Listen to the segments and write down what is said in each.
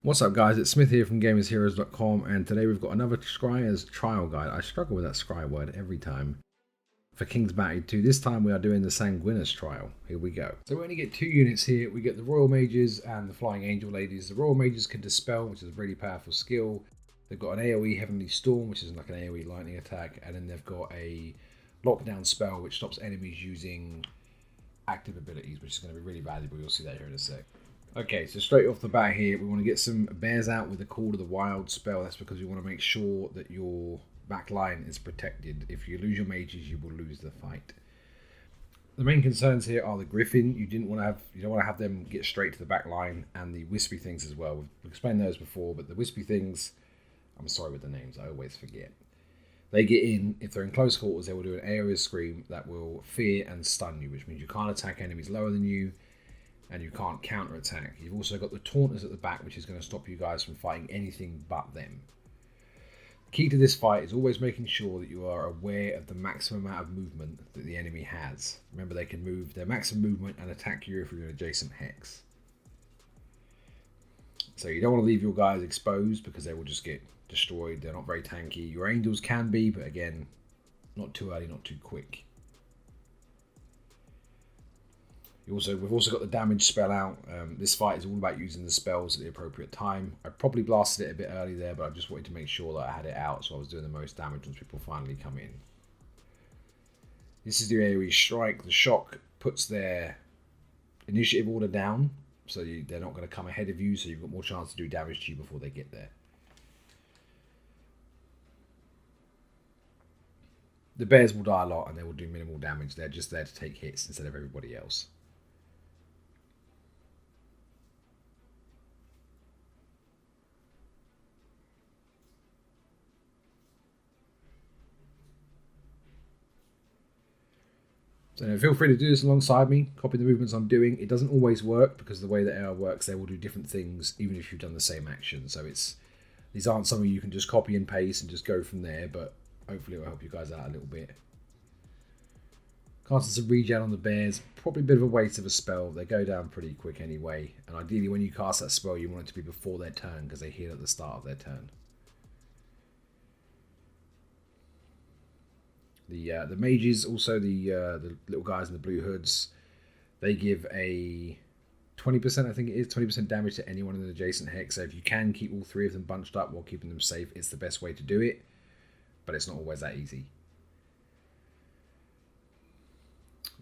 What's up guys, it's Smith here from GamersHeroes.com, and today we've got another Scryer's trial guide. I struggle with that Scryer word every time. For King's Bounty 2, this time we are doing the Sanguinus trial. Here we go. So we only get two units here. We get the Royal Mages and the Flying Angel Ladies. The Royal Mages can dispel, which is a really powerful skill. They've got an AoE Heavenly Storm, which is like an AoE lightning attack, and then they've got a lockdown spell, which stops enemies using active abilities, which is going to be really valuable. You'll see that here in a sec. Okay, so straight off the bat here, we want to get some bears out with the Call to the Wild spell. That's because we want to make sure that your back line is protected. If you lose your mages, you will lose the fight. The main concerns here are the Griffin. You don't want to have them get straight to the back line, and the Wispy things as well. We've explained those before, but the Wispy things, I'm sorry with the names, I always forget. They get in, if they're in close quarters, they will do an area scream that will fear and stun you, which means you can't attack enemies lower than you, and you can't counter-attack. You've also got the Taunters at the back, which is going to stop you guys from fighting anything but them. The key to this fight is always making sure that you are aware of the maximum amount of movement that the enemy has. Remember, they can move their maximum movement and attack you if you're an adjacent hex. So you don't want to leave your guys exposed because they will just get destroyed. They're not very tanky. Your angels can be, but again, not too early, not too quick. We've also got the damage spell out. This fight is all about using the spells at the appropriate time. I probably blasted it a bit early there, but I just wanted to make sure that I had it out so I was doing the most damage once people finally come in. This is the AoE strike. The shock puts their initiative order down, so they're not going to come ahead of you, so you've got more chance to do damage to you before they get there. The bears will die a lot and they will do minimal damage. They're just there to take hits instead of everybody else. So feel free to do this alongside me, copy the movements I'm doing. It doesn't always work because the way that AR works, they will do different things even if you've done the same action. So these aren't something you can just copy and paste and just go from there, but hopefully it will help you guys out a little bit. Casting some regen on the bears, probably a bit of a waste of a spell. They go down pretty quick anyway, and ideally when you cast that spell you want it to be before their turn because they heal at the start of their turn. The mages, also the little guys in the blue hoods, they give a 20%, I think it is, 20% damage to anyone in an adjacent hex. So if you can keep all three of them bunched up while keeping them safe, it's the best way to do it, but it's not always that easy.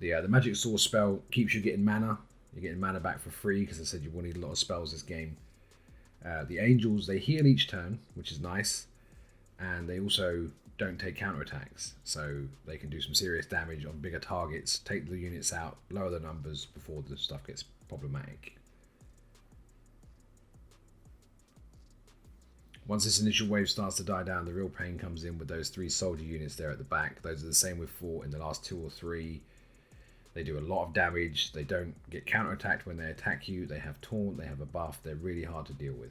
The magic sword spell keeps you getting mana. You're getting mana back for free because I said you will need a lot of spells this game. The angels, they heal each turn, which is nice, and they also don't take counterattacks, so they can do some serious damage on bigger targets, take the units out, lower the numbers before the stuff gets problematic. Once this initial wave starts to die down, the real pain comes in with those three soldier units there at the back. Those are the same we've fought in the last 2 or 3. They do a lot of damage. They don't get counterattacked when they attack you. They have taunt, they have a buff. They're really hard to deal with.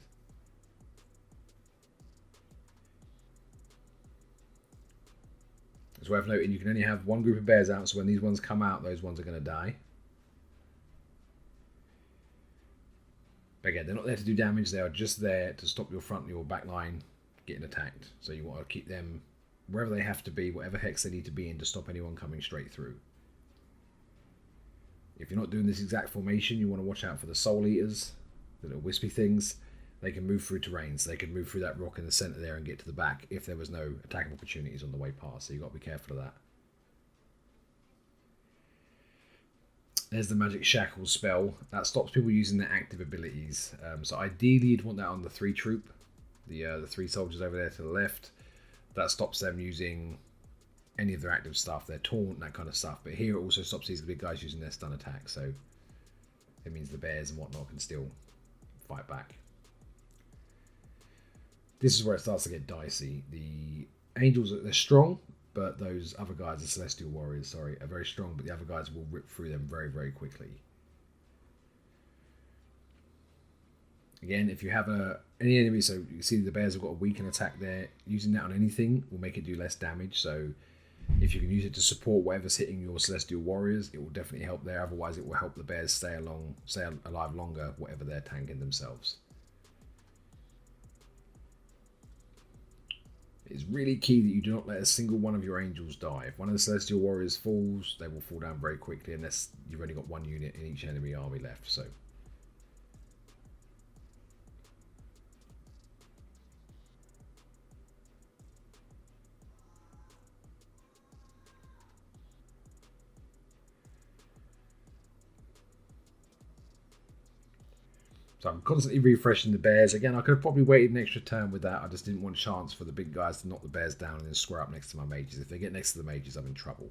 It's worth noting you can only have one group of bears out, so when these ones come out, those ones are going to die. But again, they're not there to do damage, they are just there to stop your front and your back line getting attacked. So you want to keep them wherever they have to be, whatever hex they need to be in to stop anyone coming straight through. If you're not doing this exact formation, you want to watch out for the Soul Eaters, the little wispy things. They can move through terrain, so they can move through that rock in the centre there and get to the back if there was no attacking opportunities on the way past, so you've got to be careful of that. There's the Magic Shackles spell. That stops people using their active abilities. So ideally you'd want that on the 3 troop, the 3 soldiers over there to the left. That stops them using any of their active stuff, their taunt, that kind of stuff. But here it also stops these big guys using their stun attack, so it means the bears and whatnot can still fight back. This is where it starts to get dicey. The angels, they're strong, but those other guys, the celestial warriors, sorry, are very strong, but the other guys will rip through them very, very quickly. Again, if you have any enemy, so you see the bears have got a weaken attack there, using that on anything will make it do less damage. So if you can use it to support whatever's hitting your celestial warriors, it will definitely help there. Otherwise, it will help the bears stay alive longer, whatever they're tanking themselves. It's really key that you do not let a single one of your angels die. If one of the Celestial Warriors falls, they will fall down very quickly unless you've only got one unit in each enemy army left. So I'm constantly refreshing the bears. Again, I could have probably waited an extra turn with that. I just didn't want a chance for the big guys to knock the bears down and then square up next to my mages. If they get next to the mages, I'm in trouble.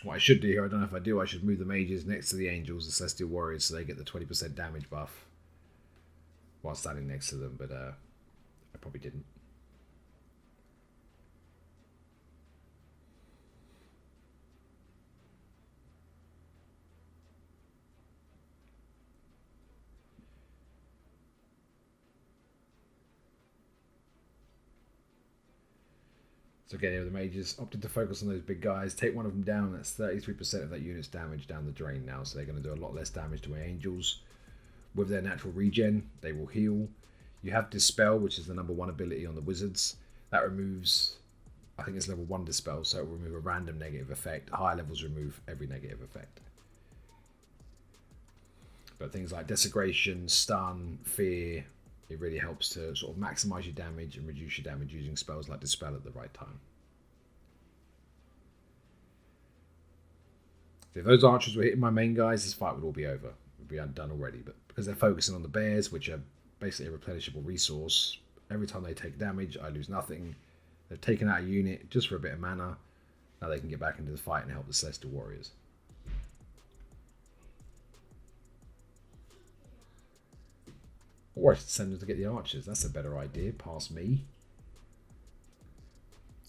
What I should do here, I don't know if I do, I should move the mages next to the angels, the Celestial Warriors, so they get the 20% damage buff while standing next to them, but I probably didn't. So again, here the mages opted to focus on those big guys. Take one of them down. That's 33% of that unit's damage down the drain now. So they're going to do a lot less damage to my angels. With their natural regen, they will heal. You have Dispel, which is the #1 ability on the wizards. That removes, I think it's level 1 Dispel, so it will remove a random negative effect. Higher levels remove every negative effect. But things like Desecration, Stun, Fear, it really helps to sort of maximize your damage and reduce your damage using spells like Dispel at the right time. If those archers were hitting my main guys, this fight would all be over. It would be undone already. But because they're focusing on the bears, which are basically a replenishable resource, every time they take damage, I lose nothing. They've taken out a unit just for a bit of mana. Now they can get back into the fight and help the Celestial Warriors. Or I should send them to get the archers. That's a better idea, past me.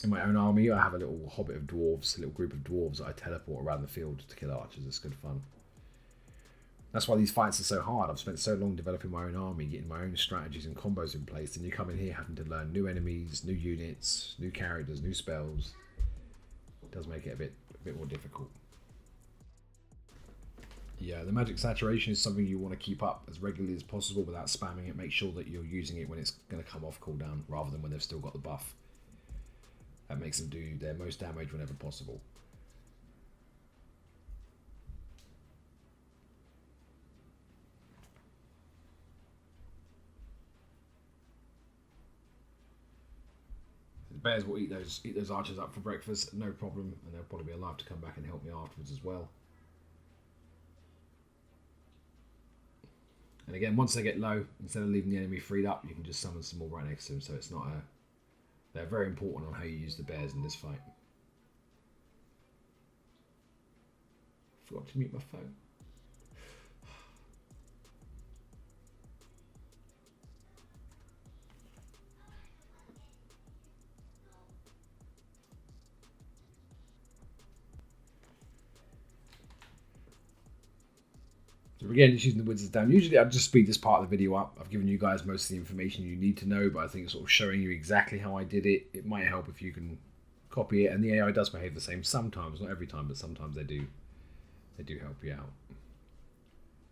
In my own army, I have a little hobbit of dwarves, a little group of dwarves that I teleport around the field to kill archers. It's good fun. That's why these fights are so hard. I've spent so long developing my own army, getting my own strategies and combos in place, and you come in here having to learn new enemies, new units, new characters, new spells. It does make it a bit more difficult. Yeah, the magic saturation is something you want to keep up as regularly as possible without spamming it. Make sure that you're using it when it's going to come off cooldown rather than when they've still got the buff. That makes them do their most damage whenever possible. The bears will eat those archers up for breakfast, no problem, and they'll probably be alive to come back and help me afterwards as well. And again, once they get low, instead of leaving the enemy freed up, you can just summon some more right next to them, so it's not a... They're very important on how you use the bears in this fight. Forgot to mute my phone. So again, just using the wizards down. Usually I'd just speed this part of the video up. I've given you guys most of the information you need to know, but I think sort of showing you exactly how I did it, it might help if you can copy it. And the AI does behave the same sometimes, not every time, but sometimes they do help you out.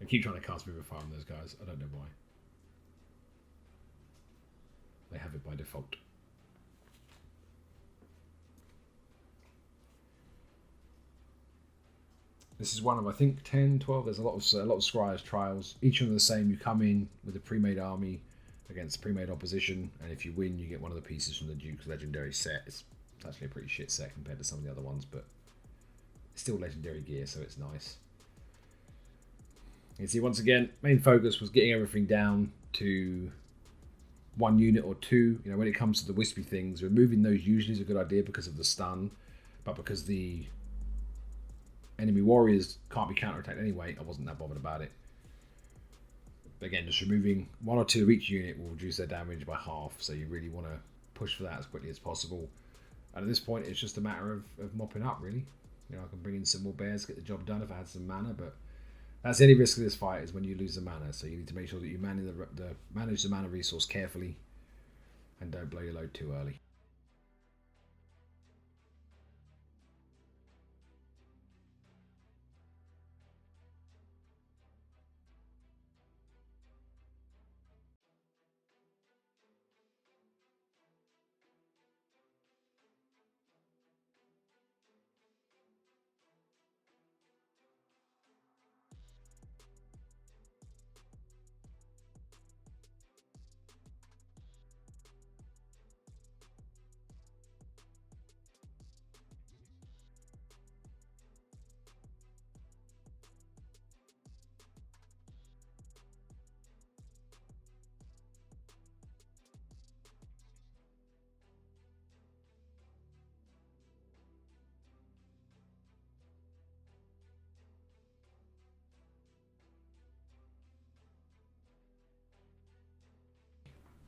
I keep trying to cast River Fire on those guys. I don't know why. They have it by default. This is one of, I think, 10, 12. There's a lot of Scryer's trials. Each of them are the same. You come in with a pre-made army against pre-made opposition, and if you win, you get one of the pieces from the Duke's legendary set. It's actually a pretty shit set compared to some of the other ones, but it's still legendary gear, so it's nice. You see, once again, main focus was getting everything down to 1 unit or 2. You know, when it comes to the wispy things, removing those usually is a good idea because of the stun, but because the enemy warriors can't be counterattacked anyway, I wasn't that bothered about it. But again, just removing 1 or 2 of each unit will reduce their damage by half, so you really want to push for that as quickly as possible. And at this point, it's just a matter of mopping up, really. You know, I can bring in some more bears, get the job done if I had some mana, but that's the only risk of this fight is when you lose the mana, so you need to make sure that you manage the mana resource carefully and don't blow your load too early.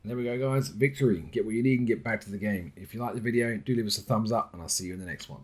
And there we go, guys. Victory. Get what you need and get back to the game. If you like the video, do leave us a thumbs up, and I'll see you in the next one.